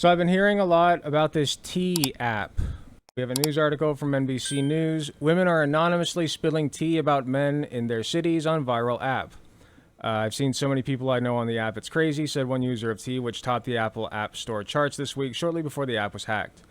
So I've been hearing a lot about this tea app. We have a news article from NBC News. Women are anonymously spilling tea about men in their cities on viral app. I've seen so many people I know on the app, it's crazy, said one user of tea, which topped the Apple App Store charts this week, shortly before the app was hacked.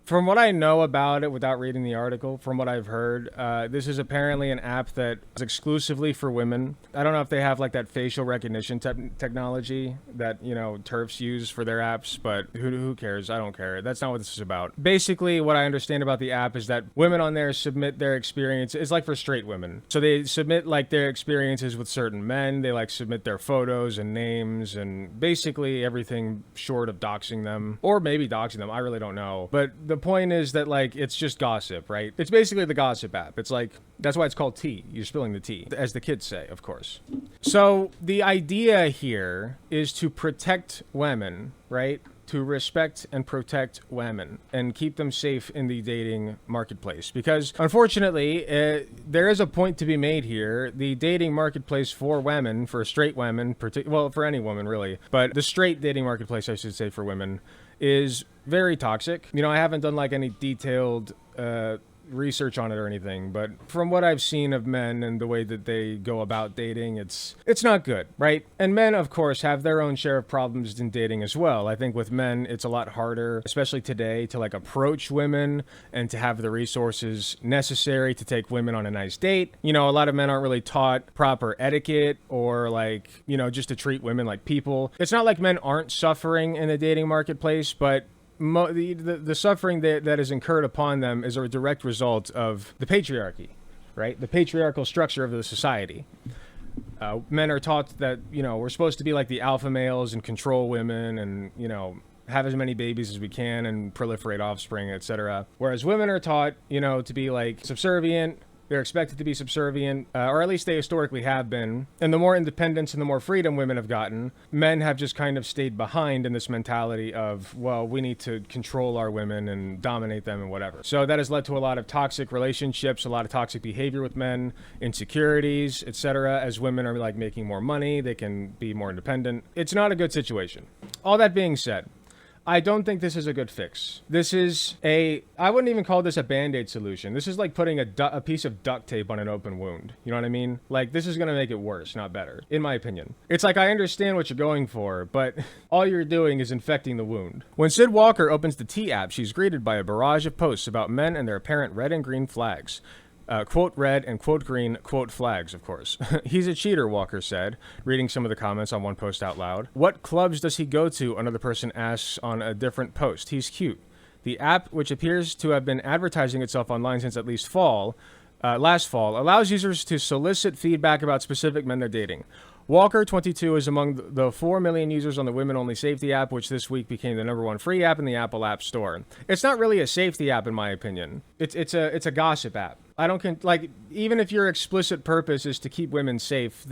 From what I know about it without reading the article, from what I've heard, this is apparently an app that is exclusively for women. I don't know if they have like that facial recognition technology that, you know, TERFs use for their apps, but who cares? I don't care. That's not what this is about. Basically, what I understand about the app is that women on there submit their experience. It's like for straight women. So they submit like their experiences with certain men. They like submit their photos and names and basically everything short of doxing them, or maybe doxing them. I really don't know. But the point is that like it's just gossip, right? It's basically the gossip app. It's like, that's why it's called tea. You're spilling the tea, as the kids say, of course. So the idea here is to protect women, right? To respect and protect women and keep them safe in the dating marketplace. Because unfortunately, there is a point to be made here. The dating marketplace for women, for straight women, well, for any woman really, but the straight dating marketplace, I should say, for women is very toxic. You know, I haven't done like any detailed research on it or anything, but from what I've seen of men and the way that they go about dating, it's not good, right? And men, of course, have their own share of problems in dating as well. I think with men, it's a lot harder, especially today, to like approach women and to have the resources necessary to take women on a nice date. You know, a lot of men aren't really taught proper etiquette or like, you know, just to treat women like people. It's not like men aren't suffering in the dating marketplace, but the suffering that is incurred upon them is a direct result of the patriarchy, right? The patriarchal structure of the society. Men are taught that, you know, we're supposed to be like the alpha males and control women and, you know, have as many babies as we can and proliferate offspring, etc. Whereas women are taught, you know, to be like subservient. They're expected to be subservient, or at least they historically have been. And the more independence and the more freedom women have gotten, men have just kind of stayed behind in this mentality of, well, we need to control our women and dominate them and whatever. So that has led to a lot of toxic relationships, a lot of toxic behavior with men, insecurities, etc. As women are like making more money, they can be more independent. It's not a good situation. All that being said, I don't think this is a good fix. This is I wouldn't even call this a Band-Aid solution. This is like putting a piece of duct tape on an open wound. You know what I mean? Like, this is going to make it worse, not better, in my opinion. It's like, I understand what you're going for, but all you're doing is infecting the wound. When Sid Walker opens the Tea app, she's greeted by a barrage of posts about men and their apparent red and green flags. Quote red and quote green, quote flags, of course. He's a cheater, Walker said, reading some of the comments on one post out loud. What clubs does he go to? Another person asks on a different post. He's cute. The app, which appears to have been advertising itself online since at least last fall, allows users to solicit feedback about specific men they're dating. Walker, 22, is among the 4 million users on the women-only safety app, which this week became the #1 free app in the Apple App Store. It's not really a safety app, in my opinion. It's a gossip app. I don't like, even if your explicit purpose is to keep women safe,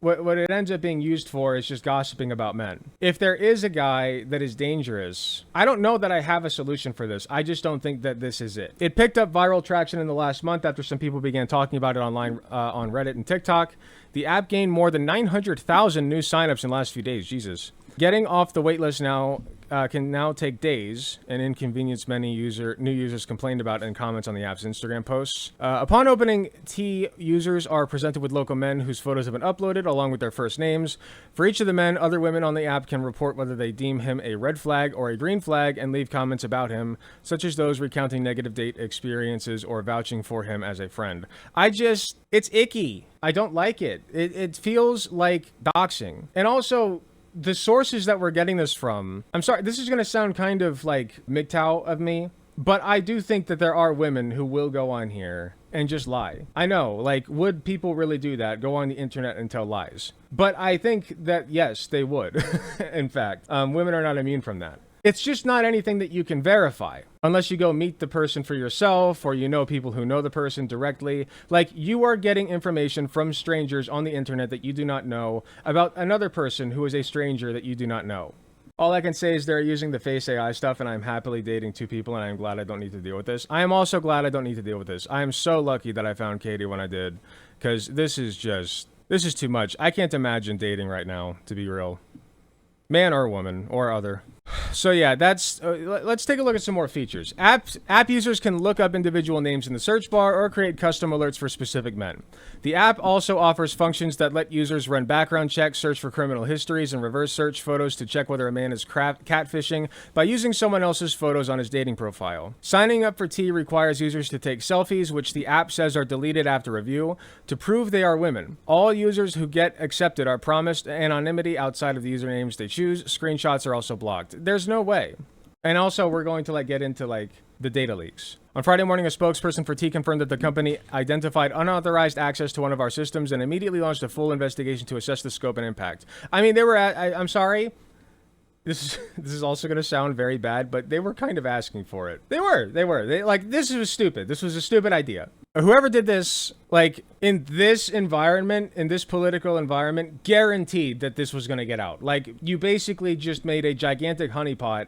what it ends up being used for is just gossiping about men. If there is a guy that is dangerous, I don't know that I have a solution for this. I just don't think that this is it. It picked up viral traction in the last month after some people began talking about it online on Reddit and TikTok. The app gained more than 900,000 new signups in the last few days. Jesus. Getting off the waitlist now can now take days, an inconvenience many new users complained about in comments on the app's Instagram posts. Upon opening, T users are presented with local men whose photos have been uploaded along with their first names. For each of the men, other women on the app can report whether they deem him a red flag or a green flag and leave comments about him, such as those recounting negative date experiences or vouching for him as a friend. It's icky. I don't like it. It feels like doxing. And also, the sources that we're getting this from, I'm sorry, this is going to sound kind of like MGTOW of me, but I do think that there are women who will go on here and just lie. I know, like, would people really do that? Go on the internet and tell lies? But I think that, yes, they would. In fact, women are not immune from that. It's just not anything that you can verify unless you go meet the person for yourself or you know people who know the person directly. Like, you are getting information from strangers on the internet that you do not know about another person who is a stranger that you do not know. All I can say is they're using the face AI stuff, and I'm happily dating 2 people, and I'm glad I don't need to deal with this. I am also glad I don't need to deal with this. I am so lucky that I found Katie when I did, because this is too much. I can't imagine dating right now, to be real. Man or woman, or other. So yeah, that's. Let's take a look at some more features. App users can look up individual names in the search bar or create custom alerts for specific men. The app also offers functions that let users run background checks, search for criminal histories, and reverse search photos to check whether a man is catfishing by using someone else's photos on his dating profile. Signing up for T requires users to take selfies, which the app says are deleted after review, to prove they are women. All users who get accepted are promised anonymity outside of the usernames they choose. Screenshots are also blocked. There's no way. And also, we're going to get into the data leaks. On Friday morning, a spokesperson for T confirmed that the company identified unauthorized access to one of our systems and immediately launched a full investigation to assess the scope and impact. I mean, they were I'm sorry. This is also going to sound very bad, but they were kind of asking for it. They were. This was stupid. This was a stupid idea. Whoever did this, in this environment, in this political environment, guaranteed that this was going to get out. You basically just made a gigantic honeypot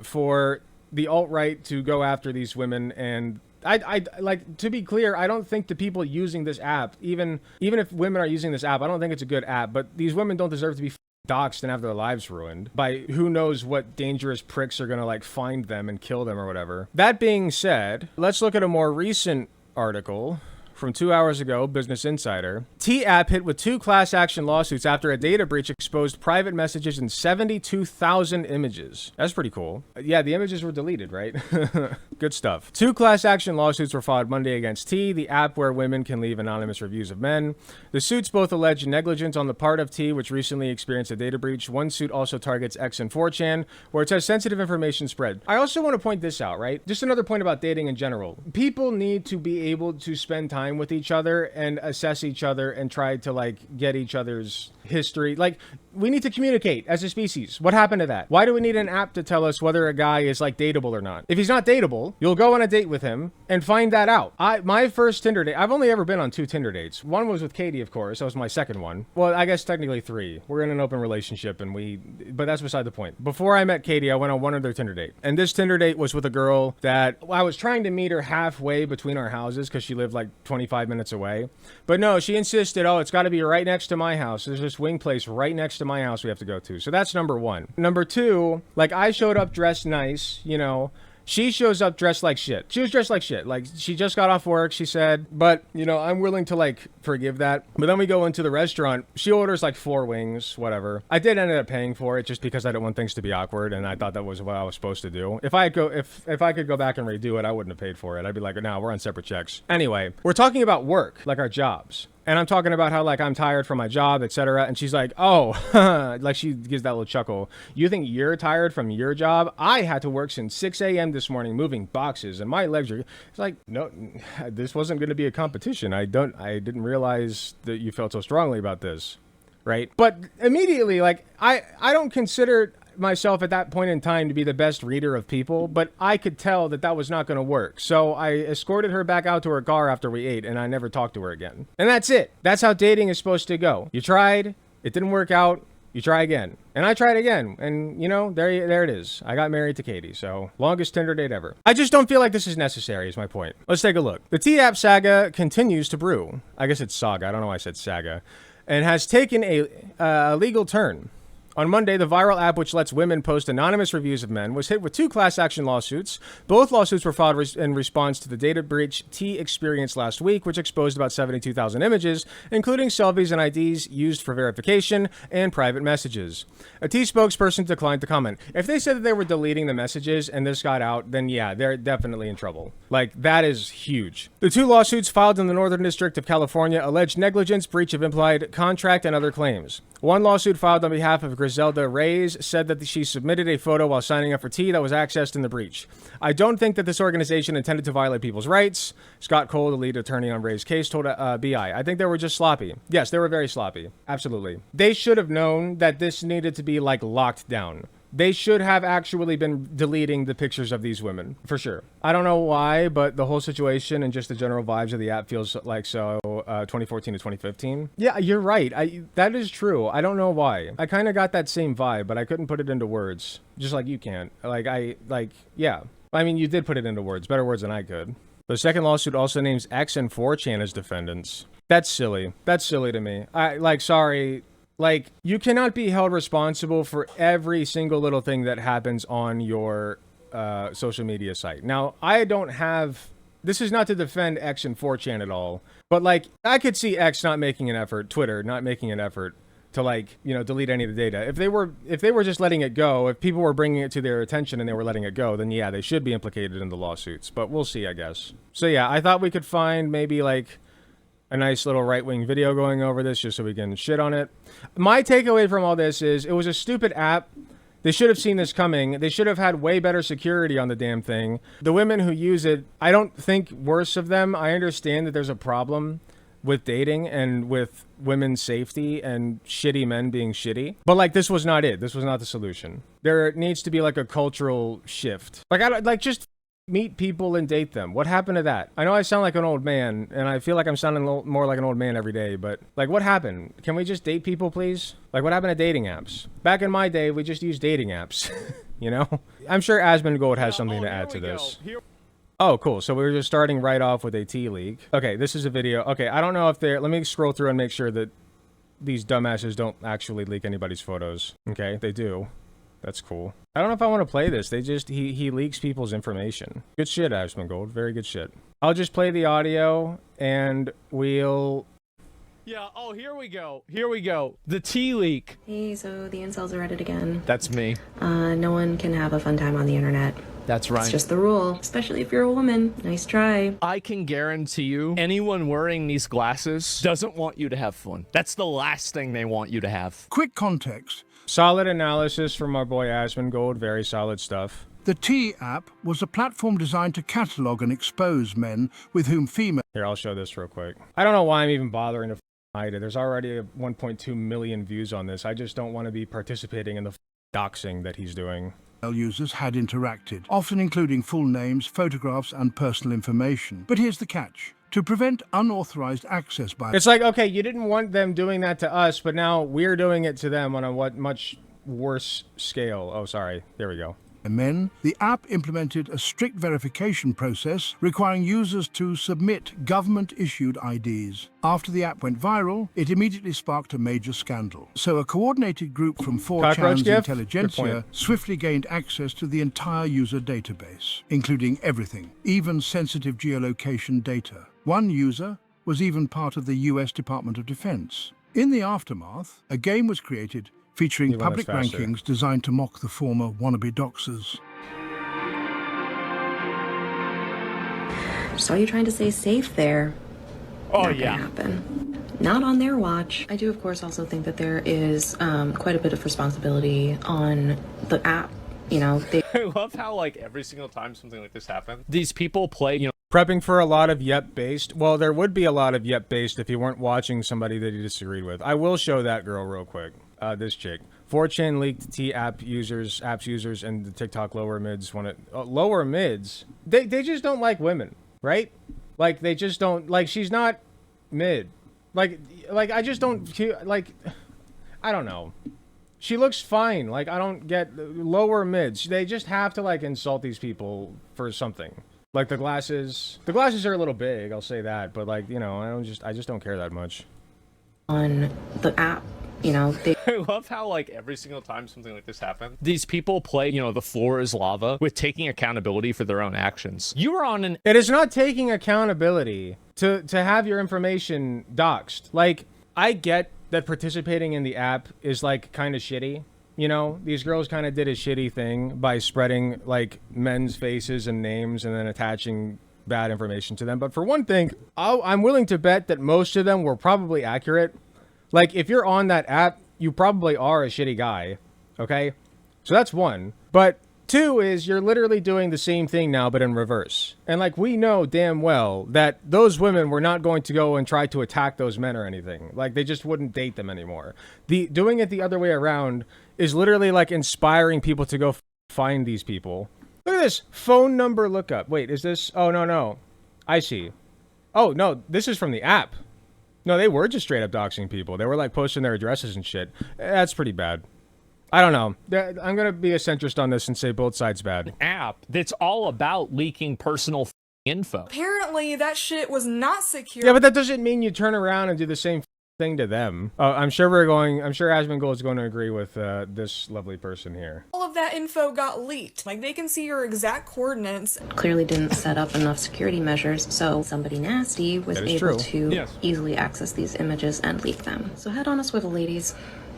for the alt-right to go after these women. And I to be clear, I don't think the people using this app, even if women are using this app, I don't think it's a good app, but these women don't deserve to be doxxed and have their lives ruined by who knows what dangerous pricks are gonna find them and kill them or whatever. That being said, let's look at a more recent article from 2 hours ago, Business Insider. T-App hit with 2 class action lawsuits after a data breach exposed private messages in 72,000 images. That's pretty cool. Yeah, the images were deleted, right? Good stuff. 2 class action lawsuits were filed Monday against T, the app where women can leave anonymous reviews of men. The suits both allege negligence on the part of T, which recently experienced a data breach. One suit also targets X and 4chan, where it says sensitive information spread. I also want to point this out, right? Just another point about dating in general. People need to be able to spend time with each other and assess each other and try to get each other's history. We need to communicate as a species. What happened to that? Why do we need an app to tell us whether a guy is dateable or not? If he's not dateable, you'll go on a date with him and find that out. My first Tinder date, I've only ever been on 2 Tinder dates. One was with Katie, of course. That was my second one. Well, I guess technically 3. We're in an open relationship but that's beside the point. Before I met Katie, I went on one other Tinder date. And this Tinder date was with a girl that I was trying to meet her halfway between our houses because she lived 25 minutes away. But no, she insisted, oh, it's got to be right next to my house. There's this wing place right next to my house we have to go to. So that's number 1. Number 2, I showed up dressed nice, She shows up dressed like shit. She was dressed like shit. She just got off work, she said. But, I'm willing to, forgive that. But then we go into the restaurant. She orders, 4 wings, whatever. I did end up paying for it just because I didn't want things to be awkward, and I thought that was what I was supposed to do. If I could go back and redo it, I wouldn't have paid for it. I'd be like, no, we're on separate checks. Anyway, we're talking about work, our jobs. And I'm talking about how, I'm tired from my job, etc. And she's like, oh, she gives that little chuckle. You think you're tired from your job? I had to work since 6 a.m. this morning moving boxes, and my legs are... It's no, this wasn't going to be a competition. I didn't realize that you felt so strongly about this, right? But immediately, I don't consider myself at that point in time to be the best reader of people, but I could tell that was not going to work. So I escorted her back out to her car after we ate, and I never talked to her again. And that's it. That's how dating is supposed to go. You tried, it didn't work out, you try again. And I tried again, and there it is. I got married to Katie, so longest Tinder date ever. I just don't feel like this is necessary, is my point. Let's take a look. The T-App saga continues to brew. I guess it's saga, I don't know why I said saga. And has taken a legal turn. On Monday, the viral app, which lets women post anonymous reviews of men, was hit with 2 class action lawsuits. Both lawsuits were filed in response to the data breach T experienced last week, which exposed about 72,000 images, including selfies and IDs used for verification and private messages. A T spokesperson declined to comment. If they said that they were deleting the messages and this got out, then yeah, they're definitely in trouble. That is huge. The 2 lawsuits filed in the Northern District of California alleged negligence, breach of implied contract, and other claims. One lawsuit filed on behalf of Griselda Reyes said that she submitted a photo while signing up for T that was accessed in the breach. I don't think that this organization intended to violate people's rights. Scott Cole, the lead attorney on Reyes' case, told BI. I think they were just sloppy. Yes, they were very sloppy. Absolutely. They should have known that this needed to be locked down. They should have actually been deleting the pictures of these women, for sure. I don't know why, but the whole situation and just the general vibes of the app feels 2014 to 2015. Yeah, you're right. That is true. I don't know why. I kind of got that same vibe, but I couldn't put it into words. Just like you can't. Yeah. I mean, you did put it into words. Better words than I could. The second lawsuit also names X and 4chan as defendants. That's silly. That's silly to me. Sorry. Like, you cannot be held responsible for every single little thing that happens on your social media site. Now, I don't have... This is not to defend X and 4chan at all, but, like, I could see X not making an effort, Twitter not making an effort to, like, you know, delete any of the data. If they were just letting it go, if people were bringing it to their attention and they were letting it go, then yeah, they should be implicated in the lawsuits. But we'll see, I guess. So yeah, I thought we could find maybe, like, a nice little right-wing video going over this just so we can shit on it. My takeaway from all this is it was a stupid app. They should have seen this coming. They should have had way better security on the damn thing. The women who use it, I don't think worse of them. I understand that there's a problem with dating and with women's safety and shitty men being shitty. But, like, this was not it. This was not the solution. There needs to be, like, a cultural shift. Like, just meet people and date them. What happened to that? I know I sound like an old man, and I feel like I'm sounding more like an old man every day, but, like, what happened? Can we just date people, please? Like, what happened to dating apps? Back in my day, we just used dating apps, you know? I'm sure Asmongold has something to add to this. Oh, cool. So we were just starting right off with a tea leak. Okay, this is a video. Okay, I don't know if they're... Let me scroll through and make sure that these dumbasses don't actually leak anybody's photos. Okay, they do. That's cool. I don't know if I want to play this. They just... He leaks people's information. Good shit, Asmongold. Very good shit. I'll just play the audio, and we'll... Yeah, oh, here we go. Here we go. The tea leak. Hey, so the incels are at it again. That's me. No one can have a fun time on the internet. That's right. It's just the rule, especially if you're a woman. Nice try. I can guarantee you, anyone wearing these glasses doesn't want you to have fun. That's the last thing they want you to have. Quick context. Solid analysis from our boy Asmongold. Very solid stuff. The T app was a platform designed to catalog and expose men with whom female... Here, I'll show this real quick. I don't know why I'm even bothering to hide it. There's already 1.2 million views on this. I just don't want to be participating in the doxing that he's doing. Users had interacted, often including full names, photographs, and personal information. But here's the catch. To prevent unauthorized access by... It's like, okay, you didn't want them doing that to us, but now we're doing it to them on a much worse scale. Oh, sorry. There we go. Men, the app implemented a strict verification process requiring users to submit government-issued IDs. After the app went viral, it immediately sparked a major scandal. So a coordinated group from 4chan's intelligentsia swiftly gained access to the entire user database, including everything, even sensitive geolocation data. One user was even part of the US Department of Defense. In the aftermath, a game was created featuring public rankings designed to mock the former wannabe doxers. Saw you trying to stay safe there. Oh, Not yeah. gonna happen. Not on their watch. I do, of course, also think that there is quite a bit of responsibility on the app. You know, they... I love how, like, every single time something like this happens, these people play, you know... Prepping for a lot of yep-based. Well, there would be a lot of yep-based if you weren't watching somebody that you disagreed with. I will show that girl real quick. This chick. 4chan leaked T apps users, and the TikTok lower mids want to... lower mids? They just don't like women, right? Like, they just don't... Like, she's not mid. Like, I just don't... Like, I don't know. She looks fine. Like, I don't get... Lower mids. They just have to, like, insult these people for something. Like, the glasses... The glasses are a little big, I'll say that. But, like, you know, I just don't care that much. On the app. You know, they... I love how, like, every single time something like this happens, these people play, you know, the floor is lava with taking accountability for their own actions. You are on an... It is not taking accountability to have your information doxed. Like, I get that participating in the app is, like, kind of shitty. You know, these girls kind of did a shitty thing by spreading, like, men's faces and names and then attaching bad information to them. But for one thing, I'm willing to bet that most of them were probably accurate. Like, if you're on that app, you probably are a shitty guy, okay? So that's one. But two is you're literally doing the same thing now, but in reverse. And, like, we know damn well that those women were not going to go and try to attack those men or anything. Like, they just wouldn't date them anymore. Doing it the other way around is literally, like, inspiring people to go find these people. Look at this. Phone number lookup. Wait, is this... Oh, no. I see. Oh, no, this is from the app. No, they were just straight up doxing people. They were, like, posting their addresses and shit. That's pretty bad. I don't know. I'm going to be a centrist on this and say both sides bad. App that's all about leaking personal info. Apparently, that shit was not secure. Yeah, but that doesn't mean you turn around and do the same thing to them. Oh, I'm sure Asmongold is going to agree with this lovely person here. All of that info got leaked. Like, they can see your exact coordinates. Clearly didn't set up enough security measures, so somebody nasty was able to easily access these images and leak them. So head on a swivel, ladies.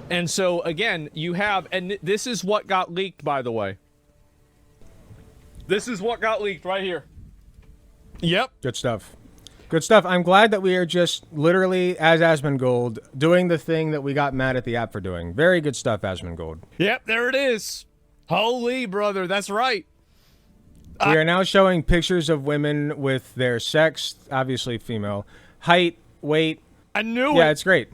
And so, again, you have... And this is what got leaked, by the way. This is what got leaked right here. Yep. Good stuff. Good stuff. I'm glad that we are just literally, as Asmongold, doing the thing that we got mad at the app for doing. Very good stuff, Asmongold. Yep, there it is. Holy brother, that's right. We are now showing pictures of women with their sex, obviously female, height, weight. I knew it. Yeah, it's great.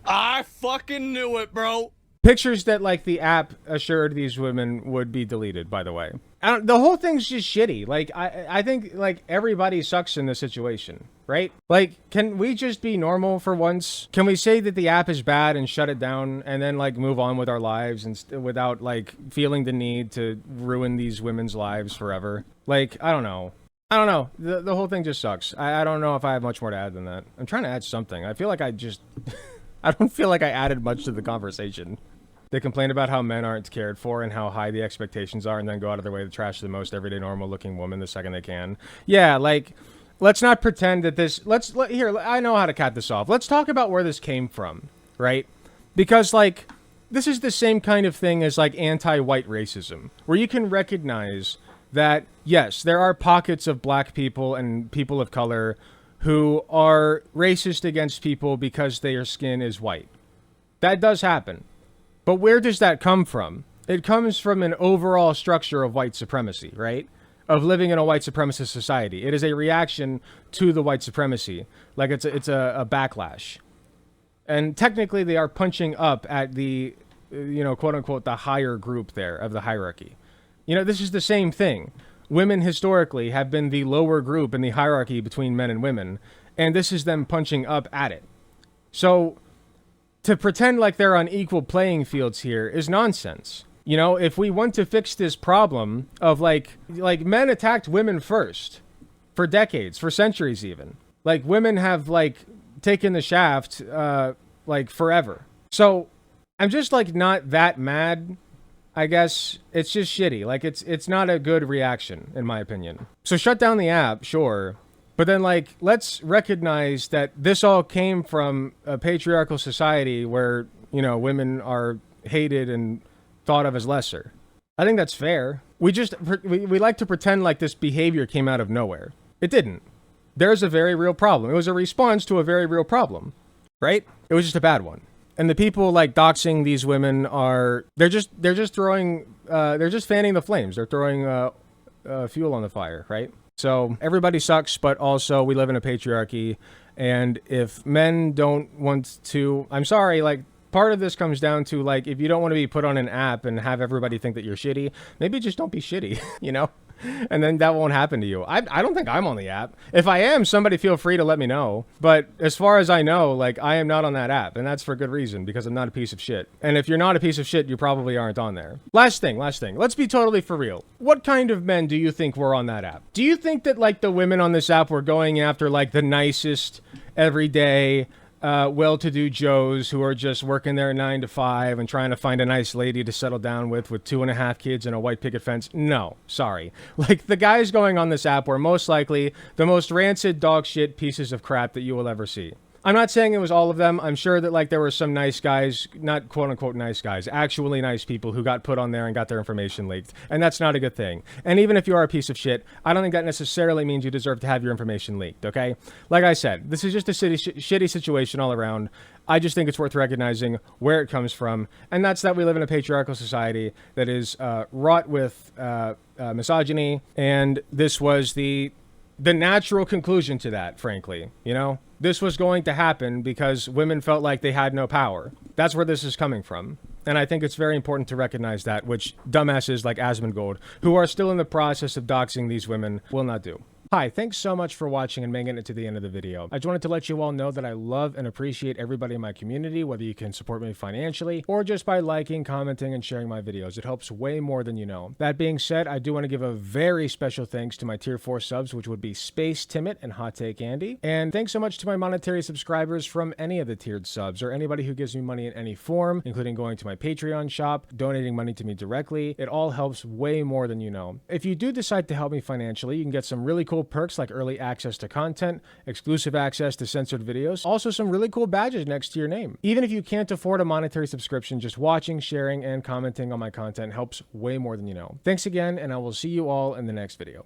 I fucking knew it, bro. Pictures that, like, the app assured these women would be deleted, by the way. The whole thing's just shitty. Like, I think, like, everybody sucks in this situation, right? Like, can we just be normal for once? Can we say that the app is bad and shut it down and then, like, move on with our lives and without, like, feeling the need to ruin these women's lives forever? Like, I don't know. The whole thing just sucks. I don't know if I have much more to add than that. I'm trying to add something. I feel like I just... I don't feel like I added much to the conversation. They complain about how men aren't cared for and how high the expectations are and then go out of their way to trash the most everyday normal looking woman the second they can. Yeah, like, let's not pretend that this... Here, I know how to cut this off. Let's talk about where this came from, right? Because, like, this is the same kind of thing as, like, anti-white racism, where you can recognize that, yes, there are pockets of black people and people of color who are racist against people because their skin is white. That does happen. But where does that come from? It comes from an overall structure of white supremacy, right? Of living in a white supremacist society. It is a reaction to the white supremacy. Like, it's a backlash. And technically they are punching up at the, you know, quote unquote, the higher group there of the hierarchy. You know, this is the same thing. Women historically have been the lower group in the hierarchy between men and women. And this is them punching up at it. So... to pretend like they're on equal playing fields here is nonsense. You know, if we want to fix this problem of like men attacked women first for decades, for centuries even. Like women have like taken the shaft like forever. So I'm just like not that mad, I guess. It's just shitty. Like it's not a good reaction in my opinion. So shut down the app, sure. But then, like, let's recognize that this all came from a patriarchal society where, you know, women are hated and thought of as lesser. I think that's fair. We like to pretend like this behavior came out of nowhere. It didn't. There's a very real problem. It was a response to a very real problem, right? It was just a bad one. And the people, like, doxing these women are, they're just fanning the flames. They're throwing fuel on the fire, right? So everybody sucks, but also we live in a patriarchy. And if men don't want to, I'm sorry, like part of this comes down to like, if you don't want to be put on an app and have everybody think that you're shitty, maybe just don't be shitty, you know? And then that won't happen to you. I don't think I'm on the app. If I am, somebody feel free to let me know. But as far as I know, like I am not on that app. And that's for good reason, because I'm not a piece of shit. And if you're not a piece of shit, you probably aren't on there. Last thing. Let's be totally for real. What kind of men do you think were on that app? Do you think that like the women on this app were going after like the nicest, everyday, well-to-do Joes who are just working their 9 to 5 and trying to find a nice lady to settle down with 2.5 kids and a white picket fence? No, sorry. Like the guys going on this app were most likely the most rancid dog shit pieces of crap that you will ever see. I'm not saying it was all of them. I'm sure that like there were some nice guys, not quote unquote nice guys, actually nice people who got put on there and got their information leaked. And that's not a good thing. And even if you are a piece of shit, I don't think that necessarily means you deserve to have your information leaked, okay? Like I said, this is just a shitty situation all around. I just think it's worth recognizing where it comes from. And that's that we live in a patriarchal society that is wrought with misogyny. And this was the natural conclusion to that, frankly, you know? This was going to happen because women felt like they had no power. That's where this is coming from. And I think it's very important to recognize that, which dumbasses like Asmongold, who are still in the process of doxing these women, will not do. Hi, thanks so much for watching and making it to the end of the video. I just wanted to let you all know that I love and appreciate everybody in my community, whether you can support me financially or just by liking, commenting, and sharing my videos. It helps way more than you know. That being said, I do want to give a very special thanks to my tier 4 subs, which would be Space Timid and Hot Take Andy. And thanks so much to my monetary subscribers from any of the tiered subs, or anybody who gives me money in any form, including going to my Patreon shop, donating money to me directly. It all helps way more than you know. If you do decide to help me financially, you can get some really cool perks like early access to content, exclusive access to censored videos, also some really cool badges next to your name. Even if you can't afford a monetary subscription, just watching, sharing, and commenting on my content helps way more than you know. Thanks again, and I will see you all in the next video.